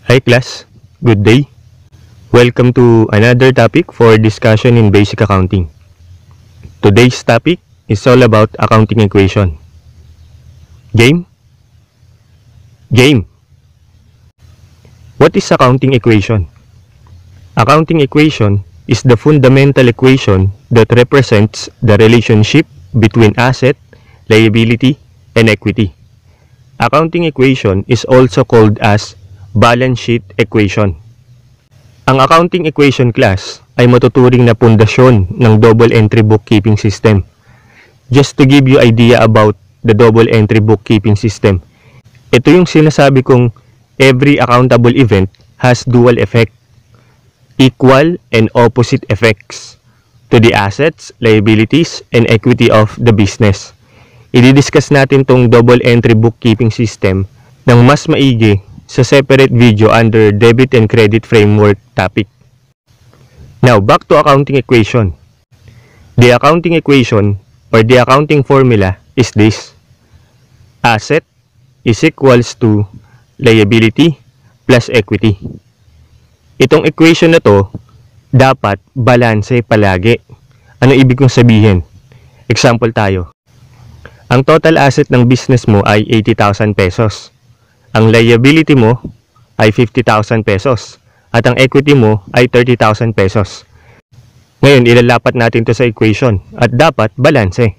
Hi class, good day. Welcome to another topic for discussion in basic accounting. Today's topic is all about accounting equation. Game? Game! What is accounting equation? Accounting equation is the fundamental equation that represents the relationship between asset, liability, and equity. Accounting equation is also called as balance sheet equation. Ang accounting equation class ay matuturing na pundasyon ng double entry bookkeeping system. Just to give you idea about the double entry bookkeeping system, ito yung sinasabi kong every accountable event has dual effect, equal and opposite effects to the assets, liabilities, and equity of the business. I-discuss natin tong double entry bookkeeping system ng mas maigi sa separate video under debit and credit framework topic. Now, back to accounting equation. The accounting equation or the accounting formula is this. Asset is equals to liability plus equity. Itong equation na to, dapat balanse palagi. Ano ibig kong sabihin? Example tayo. Ang total asset ng business mo ay 80,000 pesos. Ang liability mo ay 50,000 pesos. At ang equity mo ay 30,000 pesos. Ngayon, ilalapat natin to sa equation. At dapat balanse.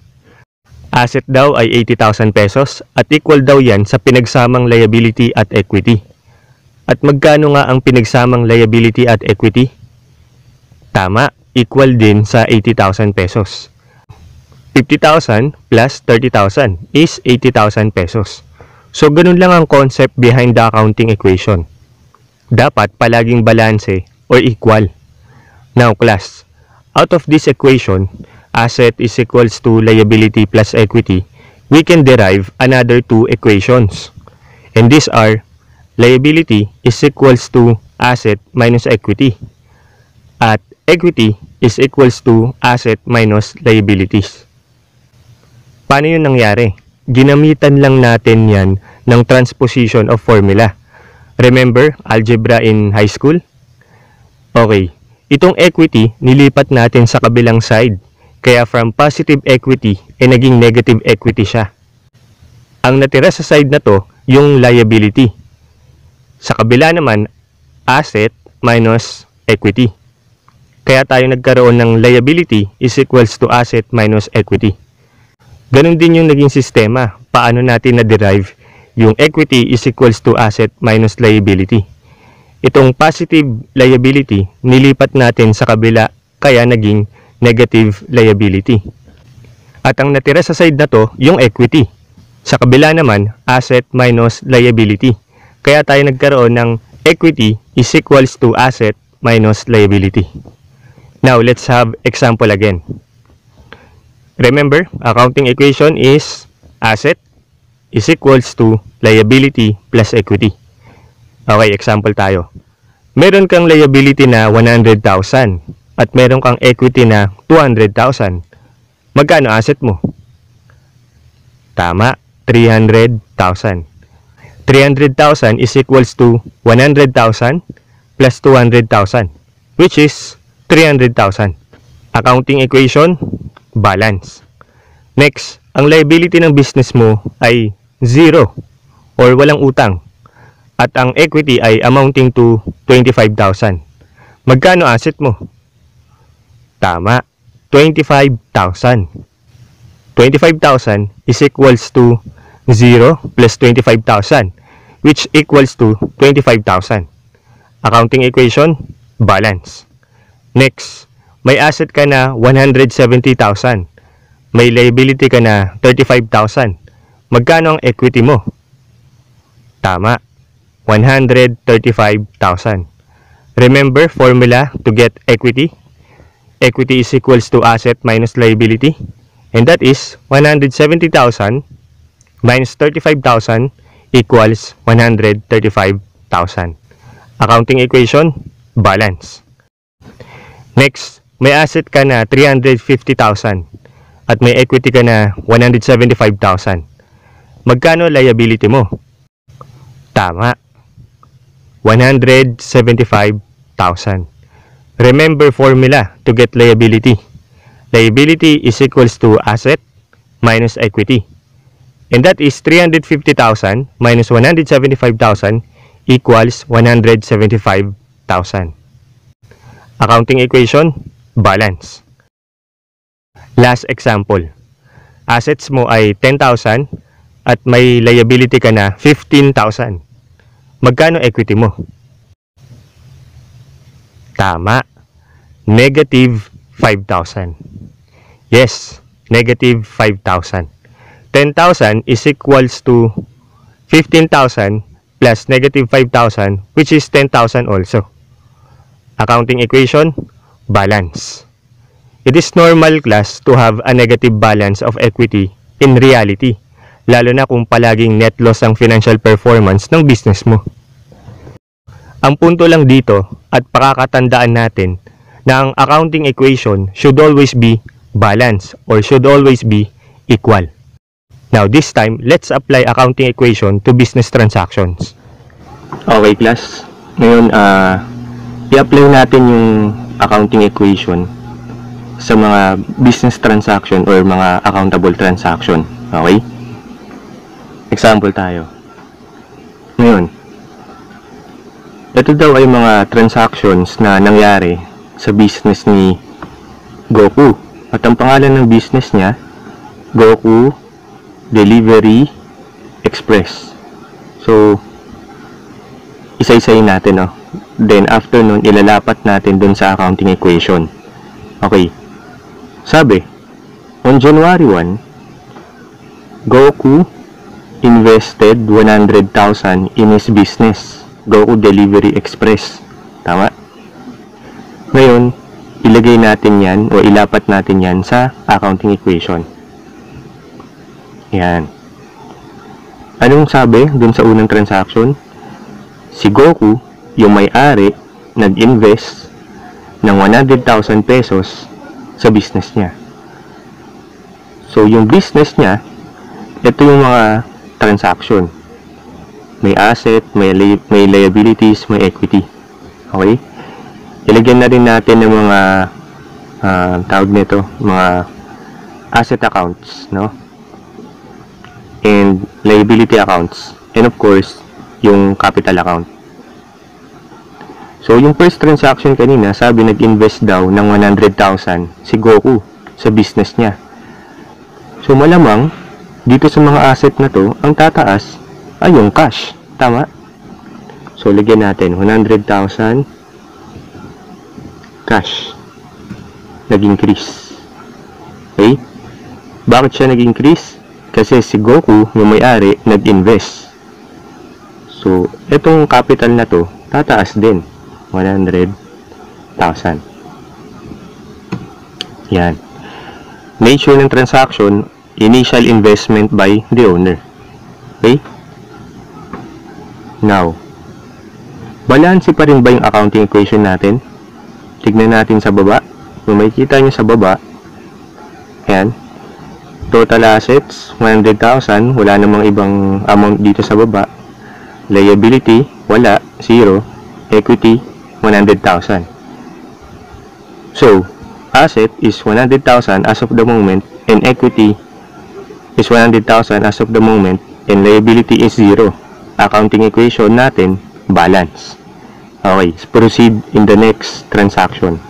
Asset daw ay 80,000 pesos at equal daw yan sa pinagsamang liability at equity. At magkano nga ang pinagsamang liability at equity? Tama, equal din sa 80,000 pesos. 50,000 plus 30,000 is 80,000 pesos. So, ganun lang ang concept behind the accounting equation. Dapat palaging balanse or equal. Now, class, out of this equation, asset is equals to liability plus equity, we can derive another two equations. And these are, liability is equals to asset minus equity. At equity is equals to asset minus liabilities. Paano yun nangyari? Ginamitan lang natin yan ng transposition of formula. Remember, algebra in high school? Okay, itong equity, nilipat natin sa kabilang side. Kaya from positive equity, naging negative equity siya. Ang natira sa side na to, yung liability. Sa kabila naman, asset minus equity. Kaya tayo nagkaroon ng liability is equals to asset minus equity. Ganon din yung naging sistema. Paano natin na-derive yung equity is equals to asset minus liability. Itong positive liability, nilipat natin sa kabila kaya naging negative liability. At ang natira sa side na to, yung equity. Sa kabila naman, asset minus liability. Kaya tayo nagkaroon ng equity is equals to asset minus liability. Now, let's have example again. Remember, accounting equation is asset is equals to liability plus equity. Okay, example tayo. Meron kang liability na 100,000 at meron kang equity na 200,000. Magkano asset mo? Tama, 300,000. 300,000 is equals to 100,000 plus 200,000, which is 300,000. Accounting equation, balance. Next, ang liability ng business mo ay 0 or walang utang. At ang equity ay amounting to 25,000. Magkano asset mo? Tama, 25,000. 25,000 is equals to 0 plus 25,000, which equals to 25,000. Accounting equation, balance. Next, may asset ka na 170,000. May liability ka na 35,000. Magkano ang equity mo? Tama, 135,000. Remember formula to get equity? Equity is equals to asset minus liability. And that is 170,000 minus 35,000 equals 135,000. Accounting equation, balance. Next, may asset ka na 350,000 at may equity ka na 175,000. Magkano liability mo? Tama, 175,000. Remember formula to get liability. Liability is equals to asset minus equity. And that is 350,000 minus 175,000 equals 175,000. Accounting equation, balance. Last example. Assets mo ay 10,000 at may liability ka na 15,000. Magkano equity mo? Tama. Negative 5,000. Yes, negative 5,000. 10,000 is equals to 15,000 plus negative 5,000, which is 10,000 also. Accounting equation, balance. It is normal, class, to have a negative balance of equity in reality, lalo na kung palaging net loss ang financial performance ng business mo. Ang punto lang dito at pakakatandaan natin na ang accounting equation should always be balanced or should always be equal. Now this time, let's apply accounting equation to business transactions. Okay, class. Ngayon, i-apply natin yung accounting equation sa mga business transaction or mga accountable transaction. Okay? Example tayo. Ngayon, ito daw ay mga transactions na nangyari sa business ni Goku. At ang pangalan ng business niya, Goku Delivery Express. So, isa-isayin natin, no? Then, after nun, ilalapat natin dun sa accounting equation. Okay. Sabi, on January 1, Goku invested 100,000 in his business, Goku Delivery Express. Tama? Ngayon, ilagay natin yan o ilapat natin yan sa accounting equation. Yan. Anong sabi dun sa unang transaction? Si Goku, yung may-ari, nag-invest ng 100,000 pesos sa business niya. So, yung business niya, ito yung mga transaction. May asset, may liabilities, may equity. Okay? Ilagyan na rin natin ng mga tawag nito, mga asset accounts, no? And liability accounts. And of course, yung capital account. So, yung first transaction kanina, sabi nag-invest daw ng 100,000 si Goku sa business niya. So, malamang, dito sa mga asset na to, ang tataas ay yung cash. Tama? So, lagyan natin 100,000 cash. Nag-increase. Okay? Bakit siya nag-increase? Kasi si Goku, yung may-ari, nag-invest. So, itong capital na to, tataas din. 100,000. Yan. Nature ng transaction, initial investment by the owner. Okay? Now, balanse pa rin ba yung accounting equation natin? Tignan natin sa baba. Kung makikita nyo sa baba, yan. Total assets, 100,000. Wala namang ibang amount dito sa baba. Liability, wala. 0. Equity, 100,000. So, asset is 100,000 as of the moment and equity is 100,000 as of the moment and liability is 0. Accounting equation natin, balance. Okay, let's proceed in the next transaction.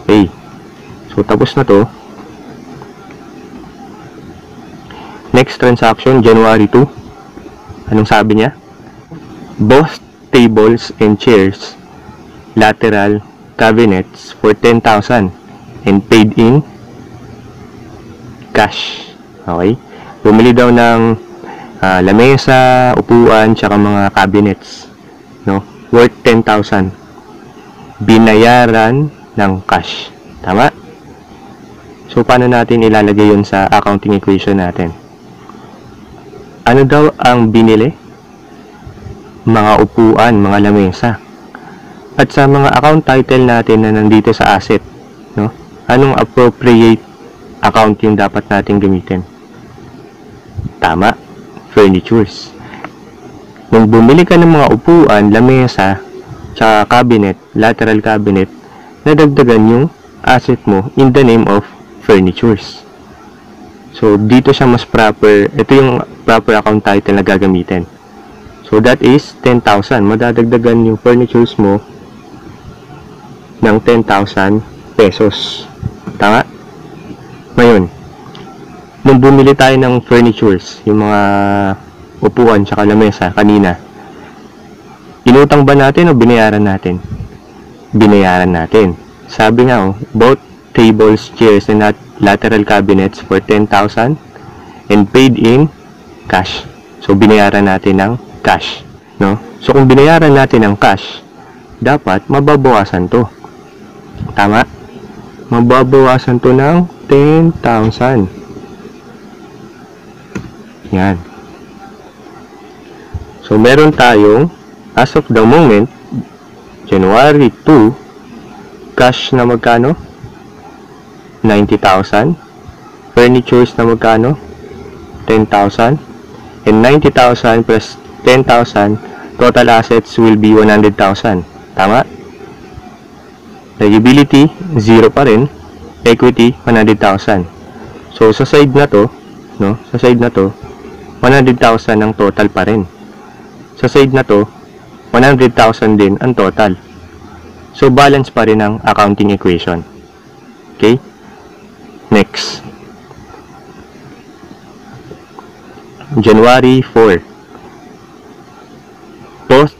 Okay. So, tapos na to. Next transaction, January 2. Anong sabi niya? Both tables and chairs, lateral cabinets for 10,000 and paid in cash. Okay? Bumili daw ng lamesa, upuan, tsaka mga cabinets, no? Worth 10,000. Binayaran ng cash. Tama? So, paano natin ilalagay yun sa accounting equation natin? Ano daw ang binili? Mga upuan, mga lamesa. At sa mga account title natin na nandito sa asset, no? Anong appropriate accounting dapat natin gamitin? Tama, furnitures. Nung bumili ka ng mga upuan, lamesa, tsaka cabinet, lateral cabinet, nadagdagan yung asset mo in the name of furnitures. So, dito siya mas proper. Ito yung proper account title na gagamitin. So, that is 10,000. Madadagdagan yung furnitures mo ng 10,000 pesos. Tama? Ngayon, nung bumili tayo ng furnitures, yung mga upuan tsaka lamesa kanina, inutang ba natin o binayaran natin? Binayaran natin. Sabi nga, both tables, chairs, and lateral cabinets for 10,000 and paid in cash. So, binayaran natin ng cash. No? So, kung binayaran natin ng cash, dapat mababawasan to. Tama? Mababawasan to ng 10,000. Yan. So, meron tayong, as of the moment, January 2, cash na magkano? 90,000. Furnitures na magkano? 10,000. And 90,000 plus 10,000, total assets will be 100,000. Tama? Liability, 0 pa rin. Equity, 100,000. So, sa side na to, no? Sa side na to, 100,000 ang total pa rin. Sa side na to, 100,000 din ang total. So, balance pa rin ang accounting equation. Okay? Next. January 4. Both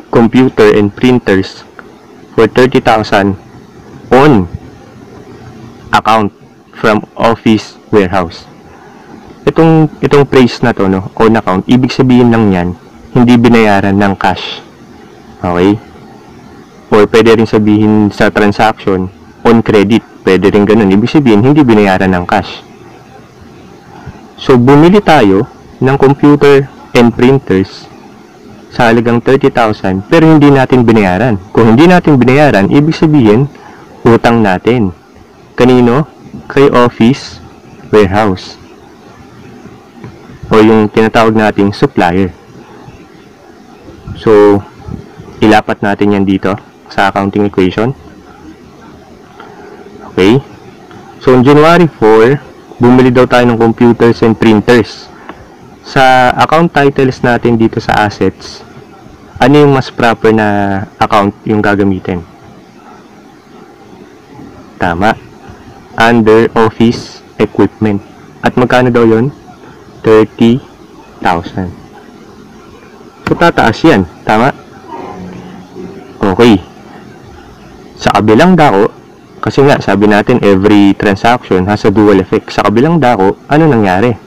computer and printers for 30,000 on account from office warehouse. Itong phrase na to, no, on account, ibig sabihin lang yan, hindi binayaran ng cash. Okay? Or pwede rin sabihin sa transaction, on credit. Pwede rin ganun. Ibig sabihin, hindi binayaran ng cash. So, bumili tayo ng computer and printers sa halagang 30,000 pero hindi natin binayaran. Kung hindi natin binayaran, ibig sabihin, utang natin. Kanino? Kay office warehouse. O yung tinatawag nating supplier. So, ilapat natin yan dito sa accounting equation. Okay? So, on January 4, bumili daw tayo ng computers and printers. Sa account titles natin dito sa assets, ano yung mas proper na account yung gagamitin? Tama. Under office equipment. At magkano daw yun? 30,000. So, tataas yan. Tama? Okay. Sa kabilang dako, kasi nga, sabi natin, every transaction has a dual effect. Sa kabilang dako, ano nangyari?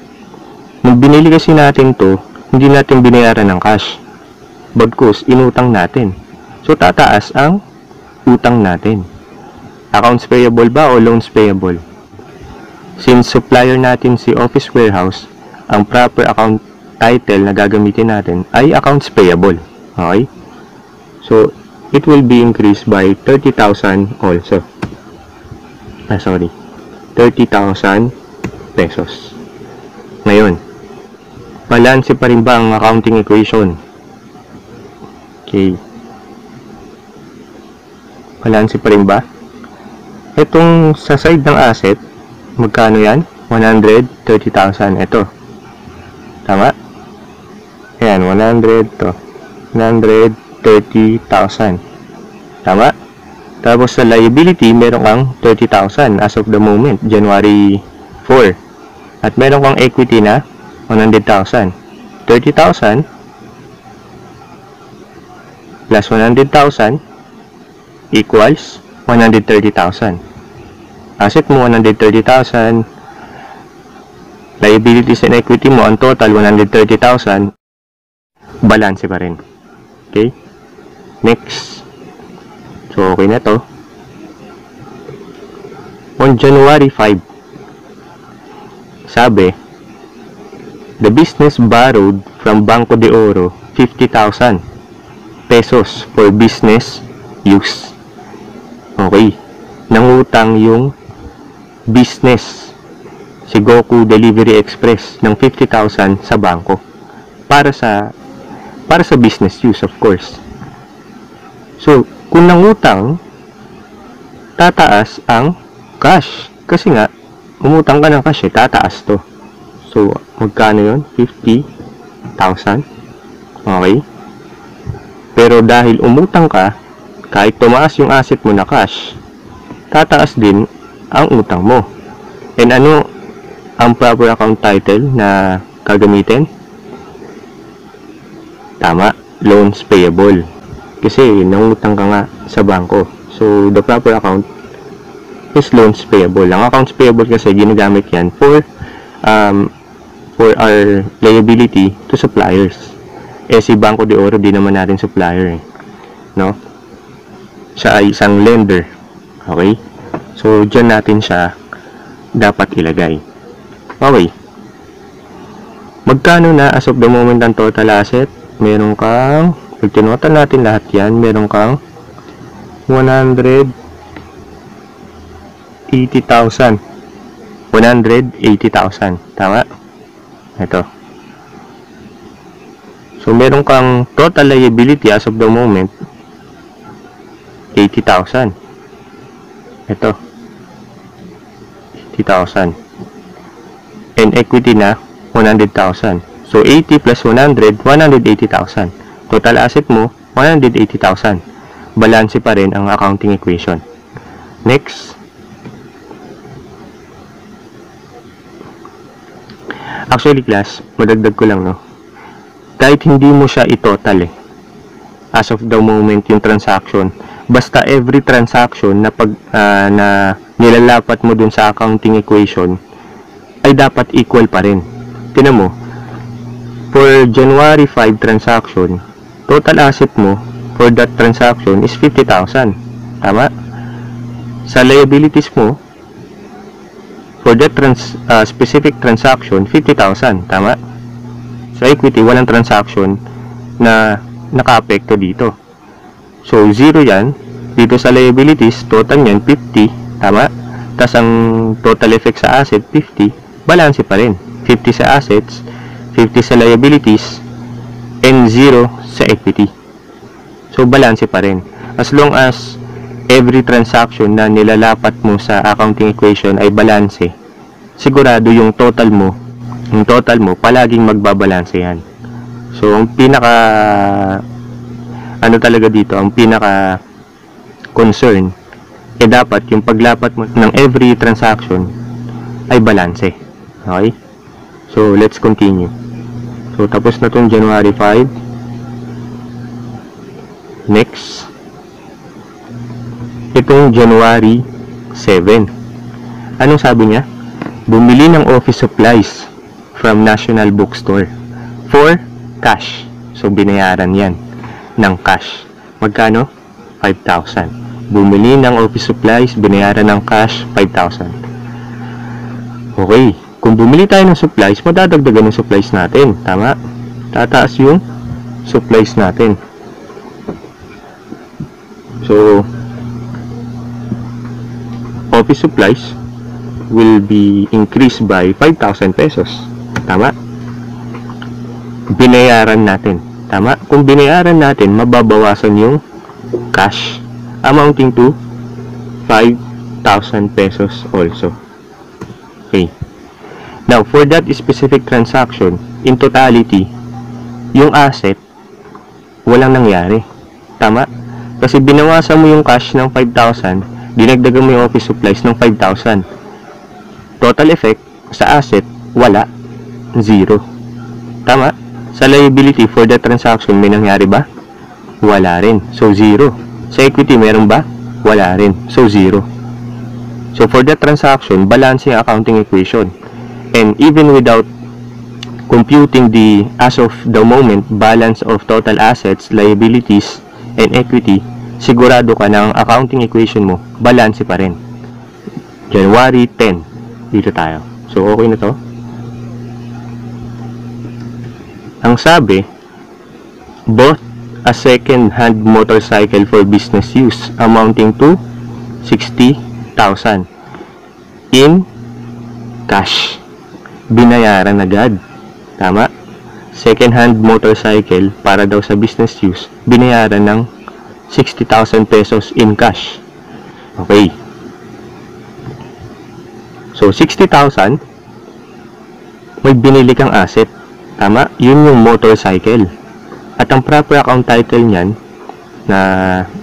Nung binili kasi natin to, hindi natin binayaran ng cash. Bagkus, inutang natin. So, tataas ang utang natin. Accounts payable ba o loans payable? Since supplier natin si office warehouse, ang proper account title na gagamitin natin ay accounts payable. Okay? So, it will be increased by 30,000 also. 30,000 pesos. Ngayon, balanse pa rin ba ang accounting equation? Okay. Balanse pa rin ba? Itong sa side ng asset, magkano yan? 130,000. Ito. Tama? Ayan, 100 to. 130,000. Tama? Tapos sa liability, meron kang 30,000 as of the moment, January 4. At meron kang equity na 100,000. 30,000 plus 100,000 equals 130,000. Asset mo 130,000. Liabilities and equity mo, ang total 130,000. Balance pa rin. Okay? Next. So, okay na to. On January 5, sabi, the business borrowed from Banco de Oro 50,000 pesos for business use. Okay. Nangutang yung business si Goku Delivery Express ng 50,000 sa bangko para para sa business use, of course. So, kung nangutang, tataas ang cash. Kasi nga, umutang ka ng cash, tataas to. So, magkano yun? 50,000. Okay? Pero dahil umutang ka, kahit tumaas yung asset mo na cash, tataas din ang utang mo. And ano ang proper account title na gagamitin? Tama, loans payable. Kasi nangutang ka nga sa bangko. So, the proper account is loans payable. Ang accounts payable kasi ginagamit yan for our liability to suppliers. Si Banco de Oro, di naman natin supplier no? Siya ay isang lender. Okay? So, dyan natin siya dapat ilagay. Okay. Magkano na as of the moment ang total asset? Meron kang, pag tinotal natin lahat yan, meron kang 180,000. 180,000. Tama? Ito. So, meron kang total liability as of the moment 80,000. Ito. 80,000. And equity na 100,000. So, 80 plus 100, 180,000. Total asset mo, 180,000. Balanse pa rin ang accounting equation. Next. Actually, class, madagdag ko lang, no? Kahit hindi mo siya i-total as of the moment yung transaction, basta every transaction na na nilalapat mo dun sa accounting equation ay dapat equal pa rin. Tingnan mo, for January 5 transaction, total asset mo for that transaction is 50,000. Tama? Sa liabilities mo, for that specific transaction, 50,000. Tama? Sa equity, walang transaction na naka-apekto dito. So, 0 yan. Dito sa liabilities, total yan, 50. Tama? Tapos, ang total effect sa asset, 50. Balanse pa rin. 50 sa assets, 50 sa liabilities, and 0 sa equity. So, balanse pa rin. As long as every transaction na nilalapat mo sa accounting equation ay balanse, sigurado yung total mo palaging magbabalanse yan. So, ang pinaka talaga dito, ang pinaka concern dapat yung paglapat mo ng every transaction ay balanse. Okay? So, let's continue. So, tapos na itong January 5. Next. Itong January 7. Anong sabi niya? Bumili ng office supplies from National Bookstore for cash. So, binayaran yan ng cash. Magkano? 5,000. Bumili ng office supplies, binayaran ng cash, 5,000. Okay. Kung bumili tayo ng supplies, madadagdagan yung supplies natin. Tama? Tataas yung supplies natin. So, office supplies will be increased by 5,000 pesos. Tama? Binayaran natin. Tama? Kung binayaran natin, mababawasan yung cash amounting to 5,000 pesos also. Okay. Now, for that specific transaction, in totality, yung asset, walang nangyari. Tama? Kasi binawasan mo yung cash ng 5,000, dinagdagan mo yung office supplies ng 5,000. Total effect sa asset, wala. 0. Tama? Sa liability for that transaction, may nangyari ba? Wala rin. So, 0. Sa equity, meron ba? Wala rin. So, 0. So, for that transaction, balancing accounting equation. And even without computing the as of the moment balance of total assets, liabilities, and equity, sigurado ka na ang accounting equation mo, balance pa rin. January 10. Dito tayo. So, okay na to. Ang sabi, bought a second-hand motorcycle for business use amounting to 60,000 in cash. Binayaran agad. Tama? second hand motorcycle para daw sa business use, binayaran ng 60,000 pesos in cash. Okay. So 60,000, may binili kang asset. Tama? Yun yung motorcycle. At ang proper account title niyan na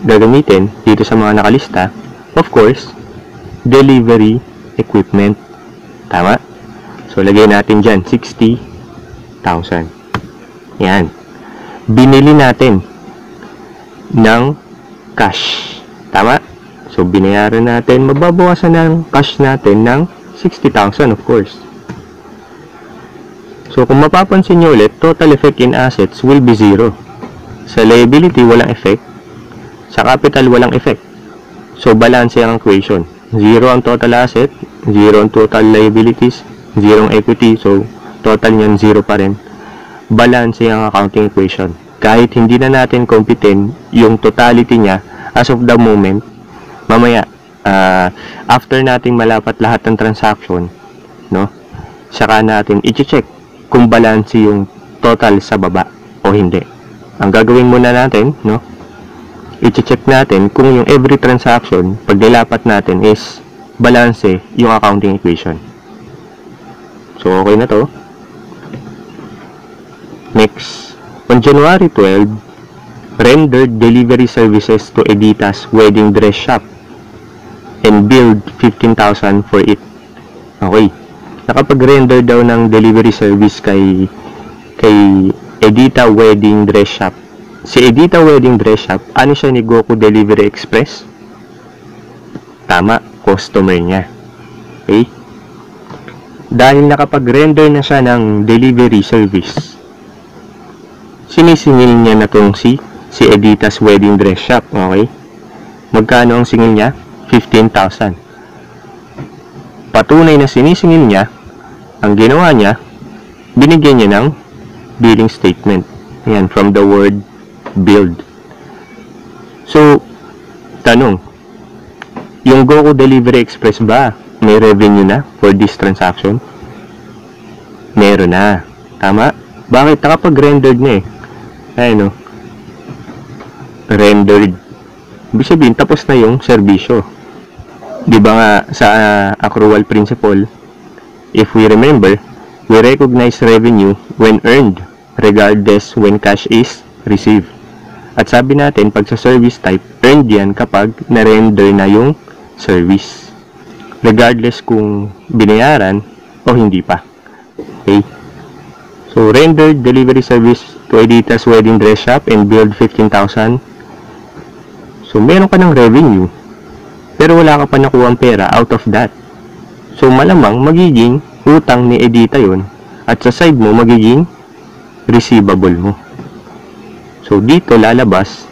gagamitin dito sa mga nakalista, of course, delivery equipment. Tama? So lagay natin dyan 60,000. Yan. Binili natin ng cash. Tama? So binayaran natin, mababawasan ng cash natin ng 60,000 of course. So, kung mapapansin nyo ulit, total effect in assets will be 0. Sa liability, walang effect. Sa capital, walang effect. So, balance ang equation. 0 ang total asset, 0 ang total liabilities, 0 ang equity. So, total nyan 0 pa rin. Balance ang accounting equation. Kahit hindi na natin computin yung totality niya as of the moment, mamaya, after nating malapat lahat ng transaction, no, saka natin i-check kung balance yung total sa baba o hindi. Ang gagawin muna natin, no, i-check natin kung yung every transaction, pag nilapat natin is balance yung accounting equation. So, okay na to. Next, on January 12, rendered delivery services to Editas Wedding Dress Shop and billed 15,000 for it. Okay. Nakapag-render daw ng delivery service kay Edita Wedding Dress Shop. Si Edita Wedding Dress Shop, ano siya ni Goku Delivery Express? Tama, customer niya. Okay? Dahil nakapag-render na siya ng delivery service, sinisingil niya na tong si Edita's Wedding Dress Shop. Okay? Magkano ang singil niya? 15,000. Patunay na sinisingil niya, ang ginawa niya, binigyan niya ng billing statement. Ayan, from the word billed. So, tanong, yung Goku Delivery Express ba may revenue na for this transaction? Meron na. Tama? Bakit? Nakapag-rendered na Ayan o. Rendered. Ibig sabihin, tapos na yung serbisyo. Di ba nga sa accrual principle, if we remember, we recognize revenue when earned, regardless when cash is received. At sabi natin, pag sa service type, earned yan kapag na-render na yung service. Regardless kung binayaran o hindi pa. Okay? So, rendered delivery service to Edita's Wedding Dress Shop and billed 15,000. So, meron ka ng revenue, pero wala ka pa nakuha ang pera out of that. So, malamang magiging utang ni Edita yon at sa side mo magiging receivable mo. So, dito lalabas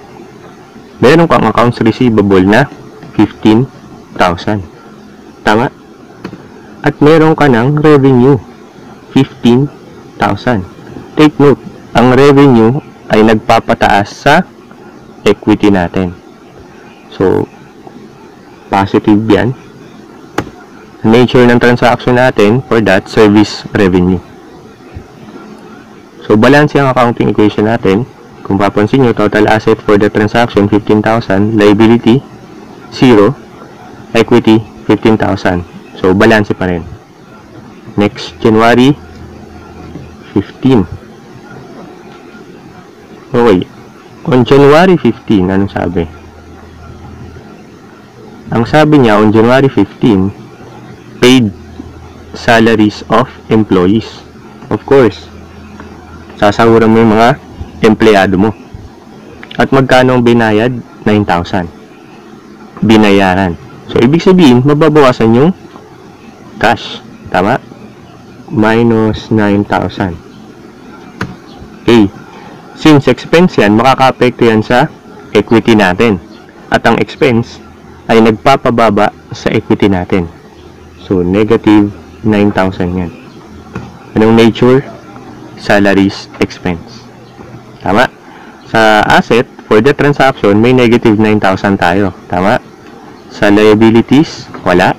meron kang accounts receivable na 15,000. Tama? At meron ka ng revenue 15,000. Take note, ang revenue ay nagpapataas sa equity natin. So, positive yan. Nature ng transaction natin for that service revenue. So, balance ang accounting equation natin. Kung papansin nyo, total asset for the transaction 15,000, liability 0, equity 15,000. So, balance pa rin. Next, January 15. Okay. On January 15, anong sabi? Ang sabi niya, on January 15, paid salaries of employees. Of course, sasahuran mo yung mga empleyado mo. At magkano ang binayad? 9,000. Binayaran. So, ibig sabihin, mababawasan yung cash. Tama? Minus 9,000. Okay. Since expense yan, makaka-apekto yan sa equity natin. At ang expense ay nagpapababa sa equity natin. So, negative 9,000 yan. Anong nature? Salaries expense. Tama? Sa asset, for the transaction, may negative 9,000 tayo. Tama? Sa liabilities, wala.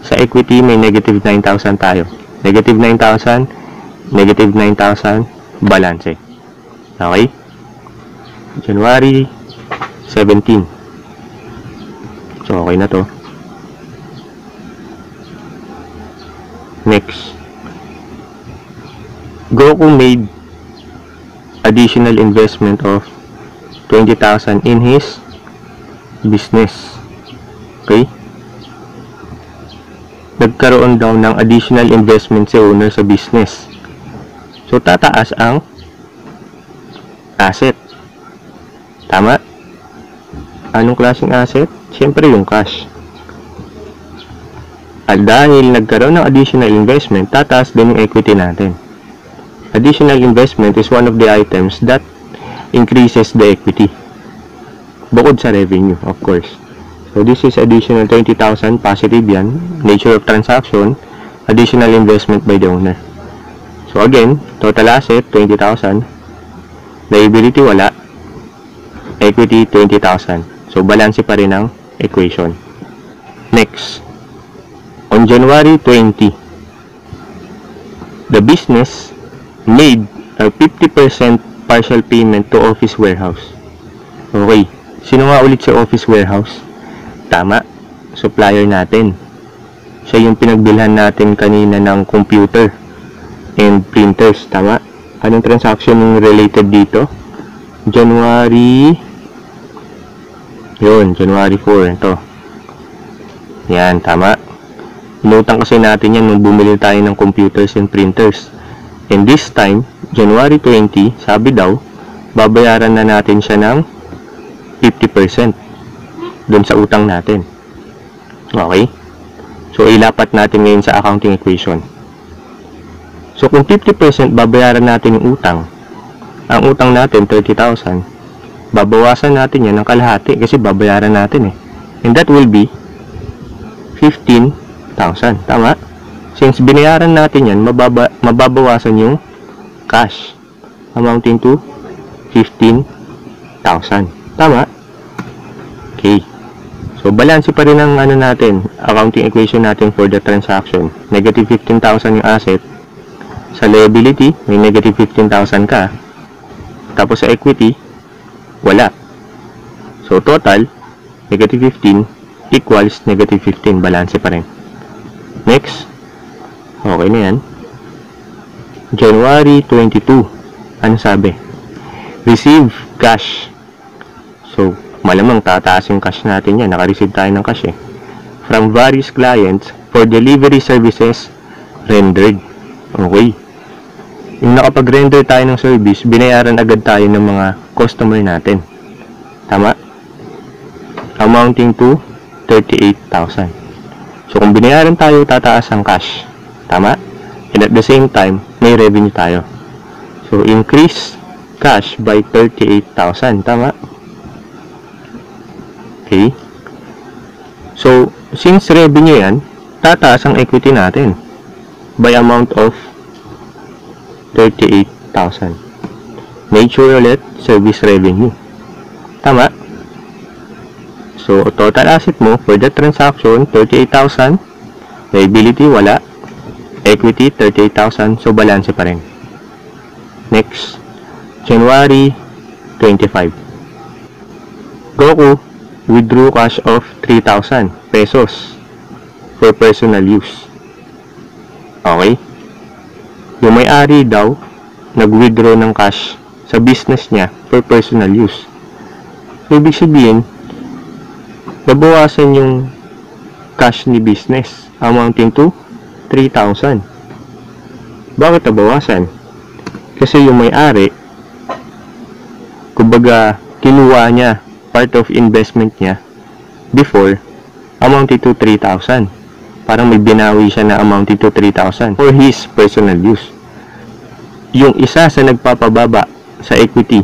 Sa equity, may negative 9,000 tayo. Negative 9,000, negative 9,000, balanse. Okay? January 17. So, okay na to. Next. Goku made additional investment of 20,000 in his business. Okay? Nagkaroon daw ng additional investment si owner sa business. So, tataas ang asset. Tama? Anong klaseng asset? Siyempre yung cash. At dahil nagkaroon ng additional investment, tataas din yung equity natin. Additional investment is one of the items that increases the equity. Bukod sa revenue, of course. So, this is additional 20,000, positive yan. Nature of transaction, additional investment by the owner. So, again, total asset, 20,000. Liability, wala. Equity, 20,000. So, balance pa rin ang equation. Next. On January 20, the business made a 50% partial payment to Office Warehouse. Okay. Sino nga ulit sa Office Warehouse? Tama. Supplier natin. Siya yung pinagbilhan natin kanina ng computer and printers. Tama. Anong transaction yung related dito? January 4. Ito. Yan. Tama. Inutang kasi natin yan nung bumili tayo ng computers and printers. And this time, January 20, sabi daw, babayaran na natin siya ng 50% dun sa utang natin. Okay? So, ilapat natin ngayon sa accounting equation. So, kung 50% babayaran natin yung utang, ang utang natin, 30,000, babawasan natin yan ng kalahati kasi babayaran natin eh. And that will be 15,000. Tama? Since binayaran natin yan, mababawasan yung cash amounting to 15,000. Tama? Okay. So, balance pa rin ang natin, accounting equation natin for the transaction. Negative 15,000 yung asset. Sa liability, may negative 15,000 ka. Tapos sa equity, wala. So, total, negative 15 equals negative 15. Balance pa rin. Next. Okay na yan. January 22. Ano sabi? Receive cash. So, malamang tataas yung cash natin yan. Naka-receive tayo ng cash eh. From various clients for delivery services rendered. Okay. Yung nakapag-render tayo ng service, binayaran agad tayo ng mga customer natin. Tama? Amounting to 38,000. So, kung binayaran tayo, tataas ang cash. Tama? And at the same time, may revenue tayo. So, increase cash by 38,000. Tama? Okay. So, since revenue yan, tataas ang equity natin by amount of 38,000. Nature ulit, service revenue. Tama? So, total asset mo for the transaction, 38,000. Liability, wala. Equity, 38,000. So, balance pa rin. Next, January 25. Goku withdrew cash of 3,000 pesos for personal use. Okay? Yung may-ari daw, nag-withdraw ng cash sa business niya for personal use. So, ibig sabihin, nabawasan yung cash ni business amounting to 3,000. Bakit nabawasan? Kasi yung may-ari, kumbaga, kinuha niya part of investment niya before amounting to 3,000. Parang may binawi siya na amounting to 3,000 for his personal use. Yung isa sa nagpapababa sa equity,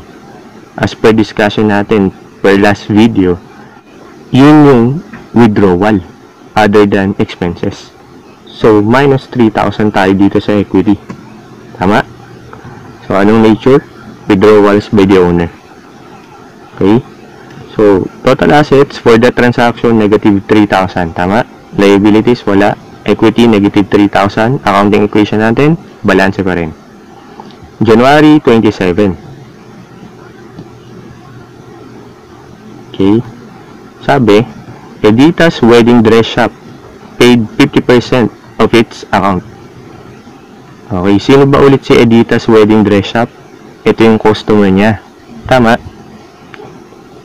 as per discussion natin per last video, yun yung withdrawal other than expenses. So, minus 3,000 tayo dito sa equity. Tama? So, anong nature? Withdrawals by the owner. Okay? So, total assets for the transaction, negative 3,000. Tama? Liabilities, wala. Equity, negative 3,000. Accounting equation natin, balance pa rin. January 27. Okay. Sabi, Edita's wedding dress shop paid 50% of its account. Okay, sino ba ulit si Edita's wedding dress shop? Ito yung customer niya. Tama?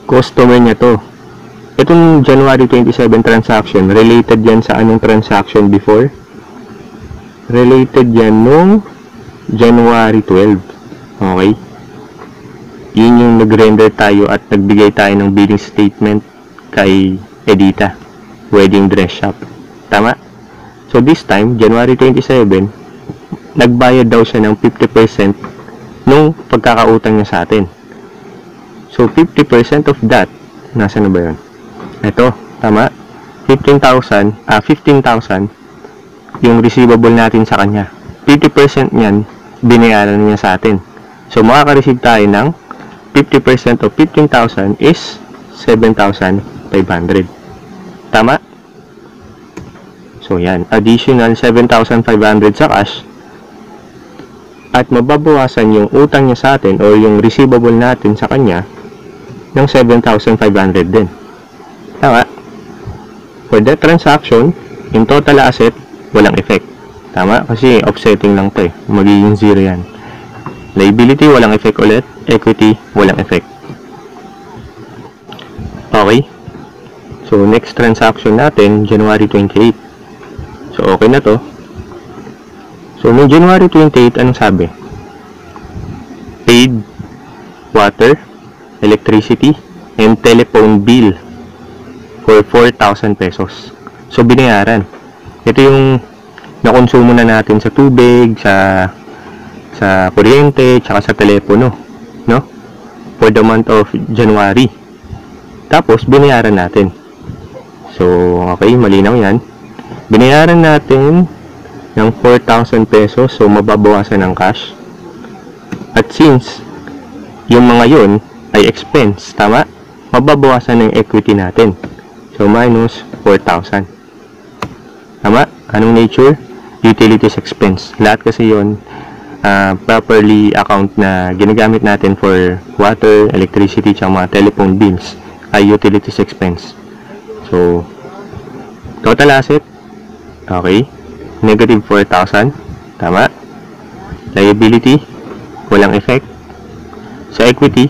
Customer niya to. Itong January 27 transaction, related yan sa anong transaction before? Related yan nung January 12. Okay? Yun yung nag-render tayo at nagbigay tayo ng billing statement kay Edita wedding dress shop. Tama? So this time, January 27, nagbayad daw siya ng 50% nung pagkakautang niya sa atin. So 50% of that, nasa na ba yun? Ito, tama? 15,000 yung receivable natin sa kanya. 50% niyan, binayaran niya sa atin. So makaka-receive tayo ng 50% of 15,000 is 7,500. Tama? So yan, additional 7,500 sa cash at mababawasan yung utang niya sa atin o yung receivable natin sa kanya ng 7,500 din. Tama? For that transaction, in total asset, walang effect. Tama? Kasi offsetting lang to eh. Magiging zero yan. Liability, walang effect ulit. Equity, walang effect. Okay? So, next transaction natin, January 28. So, okay na to. So, no January 28, anong sabi? Paid water, electricity, and telephone bill for 4,000 pesos. So, binayaran. Ito yung nakonsumo na natin sa tubig, sa kuryente, tsaka sa telepono. No? For the month of January. Tapos, binayaran natin. So, okay, malinaw yan. Binayaran natin ng 4,000 pesos. So, mababawasan ng cash. At since, yung mga yun ay expense, tama? Mababawasan ng equity natin. So, minus 4,000. Tama? Anong nature? Utilities expense. Lahat kasi yun, properly account na ginagamit natin for water, electricity, tsaka mga telephone bills ay utilities expense. So, total asset, okay, negative 4,000, tama. Liability, walang effect. Sa equity,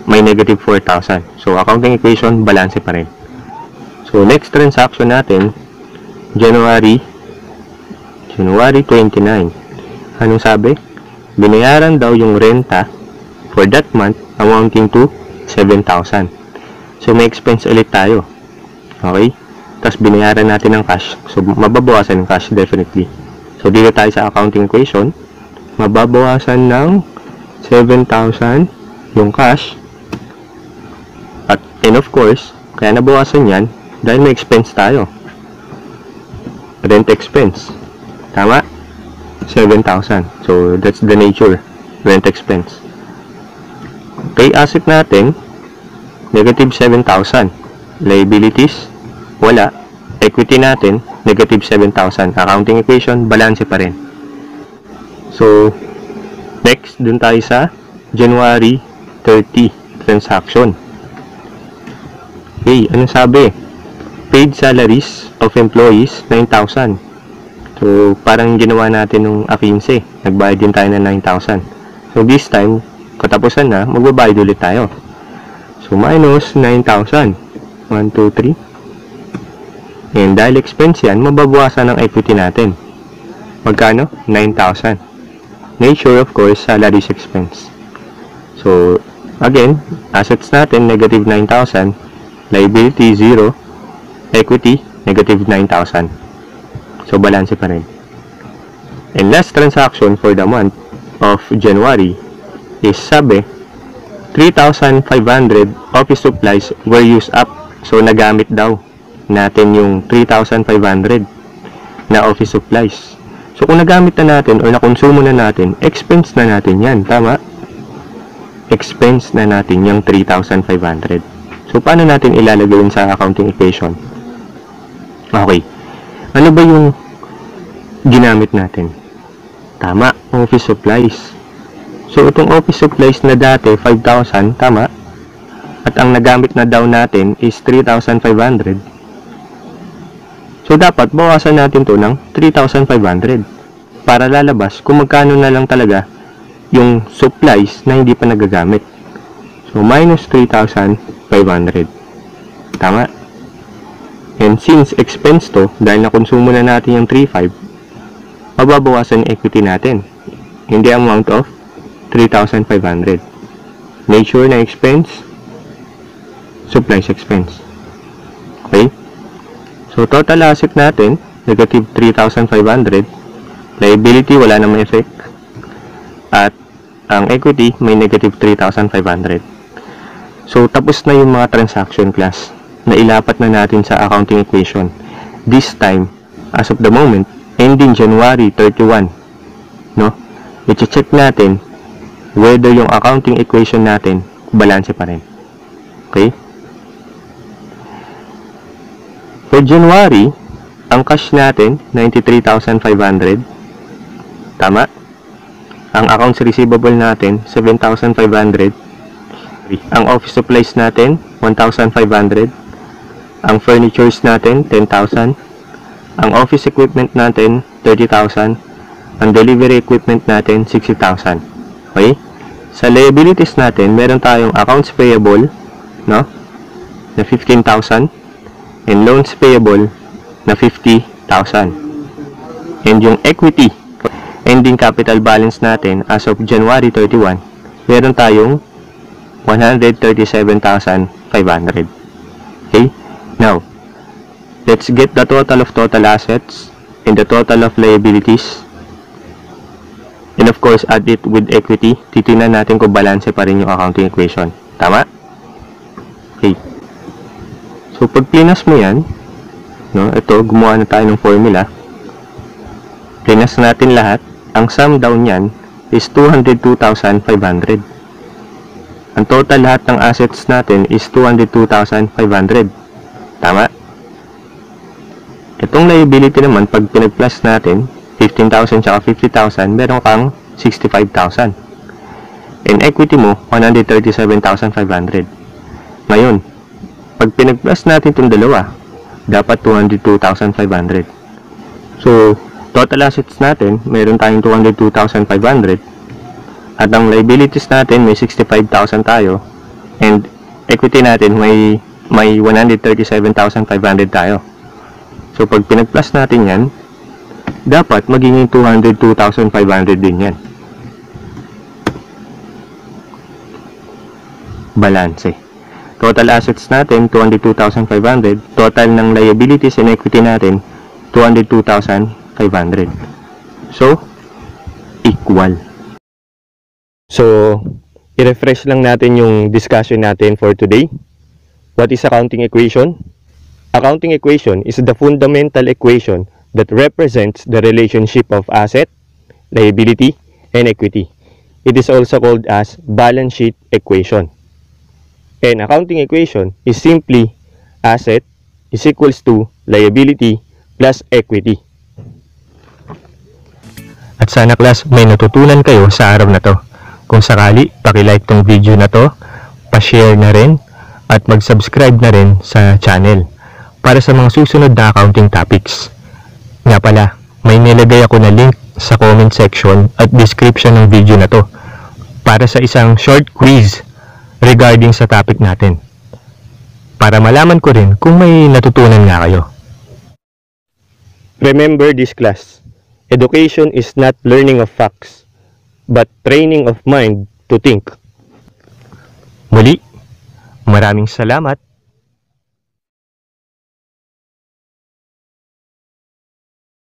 may negative 4,000. So, accounting equation, balance pa rin. So, next transaction natin, January 29. Anong sabi? Binayaran daw yung renta for that month amounting to 7,000. So, may expense ulit tayo. Okay? Tapos, binayaran natin ng cash. So, mababawasan ng cash definitely. So, dito tayo sa accounting equation. Mababawasan ng 7,000 yung cash. And of course, kaya nabawasan yan dahil may expense tayo. Rent expense. Tama? 7,000. So, that's the nature. Rent expense. Okay, asset natin, negative 7,000. Liabilities, wala. Equity natin, negative 7,000. Accounting equation, balance pa rin. So, next, dun tayo sa January 30 transaction. Okay, ano sabi? Paid salaries of employees, 9,000. So, parang ginawa natin nung A15. Nagbayad din tayo ng 9,000. So, this time, katapusan na, magbabayad ulit tayo. So, minus 9,000. 1, 2, 3. And dahil expense yan, mababawasan ng equity natin. Magkano? 9,000. Nature, of course, salaries expense. So, again, assets natin, negative 9,000. Liability, 0. Equity, negative 9,000. So, balance pa rin. And last transaction for the month of January is sabi, 3,500 office supplies were used up. So, nagamit daw natin yung 3,500 na office supplies. So, kung nagamit na natin or nakonsumo na natin, expense na natin yan. Tama? Expense na natin yung 3,500. So, paano natin ilalagay yun sa accounting equation? Okay. Ano ba yung ginamit natin? Tama, office supplies. So, itong office supplies na dati, 5,000, tama? At ang nagamit na down natin is 3,500. So, dapat bawasan natin to ng 3,500 para lalabas kung magkano na lang talaga yung supplies na hindi pa nagagamit. So, minus 3,500. Tama? And since expense to, dahil nakonsumo na natin yung 3,500, mababawasan yung equity natin in the amount of 3,500. Nature na expense, supplies expense. Okay? So, total asset natin, negative 3,500. Liability, wala namang effect. At ang equity, may negative 3,500. So, tapos na yung mga transaction class na ilapat na natin sa accounting equation. This time, as of the moment, ending January 31, no? I-check natin whether yung accounting equation natin balanse pa rin. Okay? For January, ang cash natin 93,500. Tama? Ang accounts receivable natin 7,500. Ang office supplies natin 1,500. Ang furnitures natin 10,000. Ang office equipment natin 30,000. Ang delivery equipment natin 60,000. Okay? Sa liabilities natin, meron tayong accounts payable, no? Na 15,000 and loans payable na 50,000. And yung equity, ending capital balance natin as of January 31, meron tayong 137,500. Okay? Now, let's get the total of total assets and the total of liabilities. And of course, add it with equity. Titingnan natin kung balance pa rin yung accounting equation. Tama? Okay. So, pag plinas mo yan, no, ito, gumawa na tayo ng formula. Plinas natin lahat. Ang sum down yan is 202,500. Ang total lahat ng assets natin is 202,500. Tama? Itong liability naman, pag pinag-plus natin, 15,000 tsaka 50,000, meron kang 65,000. And equity mo, 137,500. Ngayon, pag pinag-plus natin itong dalawa, dapat 202,500. So, total assets natin, meron tayong 202,500. At ang liabilities natin, may 65,000 tayo. And equity natin, may 137,500 tayo. So, pag pinag-plus natin yan, dapat magiging 202,500 din yan. Balance. Total assets natin, 202,500. Total ng liabilities and equity natin, 202,500. So, equal. So, i-refresh lang natin yung discussion natin for today. What is accounting equation? Accounting equation is the fundamental equation that represents the relationship of asset, liability, and equity. It is also called as balance sheet equation. An accounting equation is simply asset is equals to liability plus equity. At sana class may natutunan kayo sa araw na to. Kung sakali, paki-like tong video na to, pa-share na rin, at mag-subscribe na rin sa channel para sa mga susunod na accounting topics. Nga pala, may nilagay ako na link sa comment section at description ng video na to para sa isang short quiz regarding sa topic natin. Para malaman ko rin kung may natutunan nga kayo. Remember this class. Education is not learning of facts, but training of mind to think. Muli, maraming salamat.